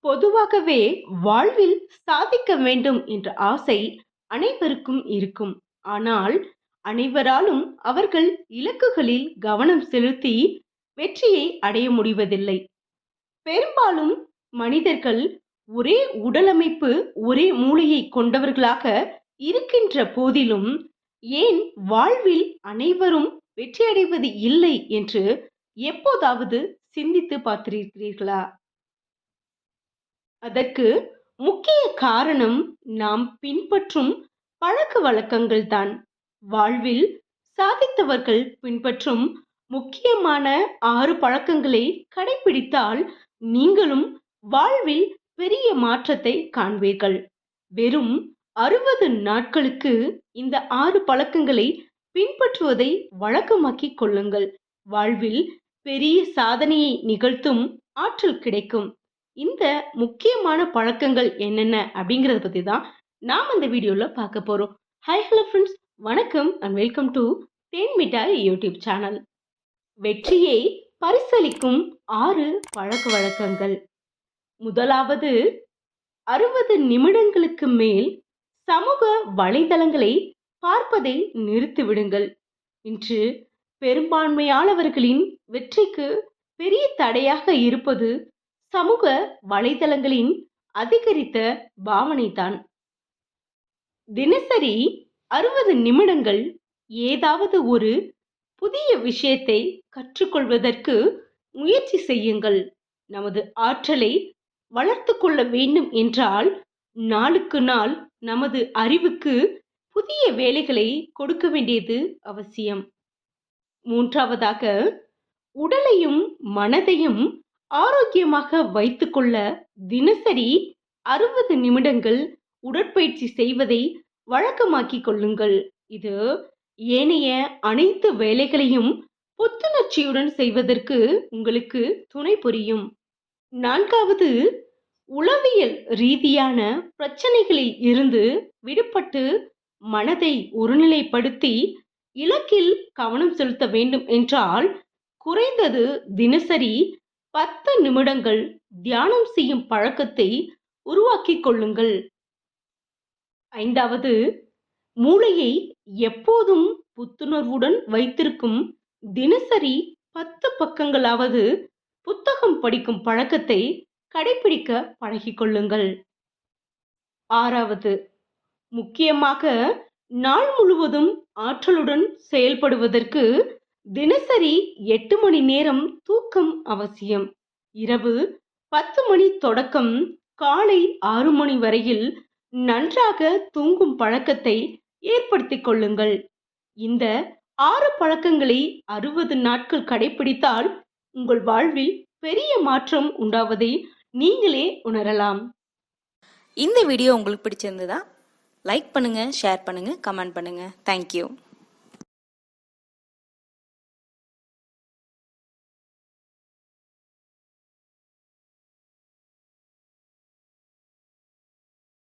பொதுவாகவே வாழ்வில் சாதிக்க வேண்டும் என்ற ஆசை அனைவருக்கும் இருக்கும். ஆனால் அனைவராலும் அவர்கள் இலக்குகளில் கவனம் செலுத்தி வெற்றியை அடைய முடிவதில்லை. பெரும்பாலும் மனிதர்கள் ஒரே உடலமைப்பு, ஒரே மூளையை கொண்டவர்களாக இருக்கின்ற போதிலும் ஏன் வாழ்வில் அனைவரும் வெற்றியடைவது இல்லை என்று எப்போதாவது சிந்தித்து பார்த்திருக்கிறீர்களா? அதற்கு முக்கிய காரணம் நாம் பின்பற்றும் பழக்க வழக்கங்கள் தான். வாழ்வில் சாதித்தவர்கள் பின்பற்றும் முக்கியமான 6 பழக்கங்களை கடைபிடித்தால் நீங்களும் வாழ்வில் பெரிய மாற்றத்தை காண்பீர்கள். வெறும் 60 நாட்களுக்கு இந்த 6 பழக்கங்களை பின்பற்றுவதை வழக்கமாக்கிக் கொள்ளுங்கள். வாழ்வில் பெரிய சாதனையை நிகழ்த்தும் ஆற்றல் கிடைக்கும். இந்த முக்கியமான பழக்கங்கள் என்னென்ன அப்படிங்கறத பத்தி தான் நாம் இந்த வீடியோல பார்க்க போறோம். ஹாய் ஹலோ ஃப்ரெண்ட்ஸ், வணக்கம் அண்ட் வெல்கம் டு தேன் மிட்டாய் யூடியூப் சேனல். வெற்றியை பரிசளிக்கும் 6 பழக்க வழக்கங்கள். முதலாவது, 60 நிமிடங்களுக்கு மேல் சமூக வலைதளங்களை பார்ப்பதை நிறுத்திவிடுங்கள். இன்று பெரும்பான்மையானவர்களின் வெற்றிக்கு பெரிய தடையாக இருப்பது சமூக வலைதளங்களின் அதிகரித்த பாவனைதான். தினசரி 60 நிமிடங்கள் ஏதாவது ஒரு புதிய விஷயத்தை கற்றுக்கொள்வதற்கு முயற்சி செய்யுங்கள். நமது ஆற்றலை வளர்த்து கொள்ள வேண்டும் என்றால் நாளுக்கு நாள் நமது அறிவுக்கு புதிய வேலைகளை கொடுக்க வேண்டியது அவசியம். மூன்றாவதாக, உடலையும் மனதையும் ஆரோக்கியமாக வைத்துக்கொள்ள தினசரி 60 நிமிடங்கள் உடற்பயிற்சி செய்வதை வழக்கமாக்கிக் கொள்ளுங்கள். இது ஏனைய அனைத்து வேலைகளையும் புத்துணர்ச்சியுடன் செய்வதற்கு உங்களுக்கு துணை புரியும். நான்காவது, உளவியல் ரீதியான பிரச்சனைகளில் இருந்து விடுபட்டு மனதை ஒருநிலைப்படுத்தி இலக்கில் கவனம் செலுத்த வேண்டும் என்றால் குறைந்தது தினசரி 10 நிமிடங்கள் தியானம் செய்யும் பழக்கத்தை உருவாக்கிக் கொள்ளுங்கள். ஐந்தாவது, மூளையை எப்போதும் புத்துணர்வுடன் வைத்திருக்கும் தினசரி 10 பக்கங்களாவது புத்தகம் படிக்கும் பழக்கத்தை கடைபிடிக்க பழகிக் கொள்ளுங்கள். ஆறாவது, முக்கியமாக நாள் முழுவதும் ஆற்றலுடன் செயல்படுவதற்கு தினசரி 8 மணி நேரம் தூக்கம் அவசியம். இரவு 10 மணி தொடக்கம் காலை 6 மணி வரையில் நன்றாக தூங்கும் பழக்கத்தை ஏற்படுத்திக் கொள்ளுங்கள். இந்த 6 பழக்கங்களை 60 நாட்கள் கடைபிடித்தால் உங்கள் வாழ்வில் பெரிய மாற்றம் உண்டாவதை நீங்களே உணரலாம். இந்த வீடியோ உங்களுக்கு பிடிச்சிருந்ததா? லைக் பண்ணுங்க, ஷேர் பண்ணுங்க, கமெண்ட் பண்ணுங்க. தேங்க்யூ.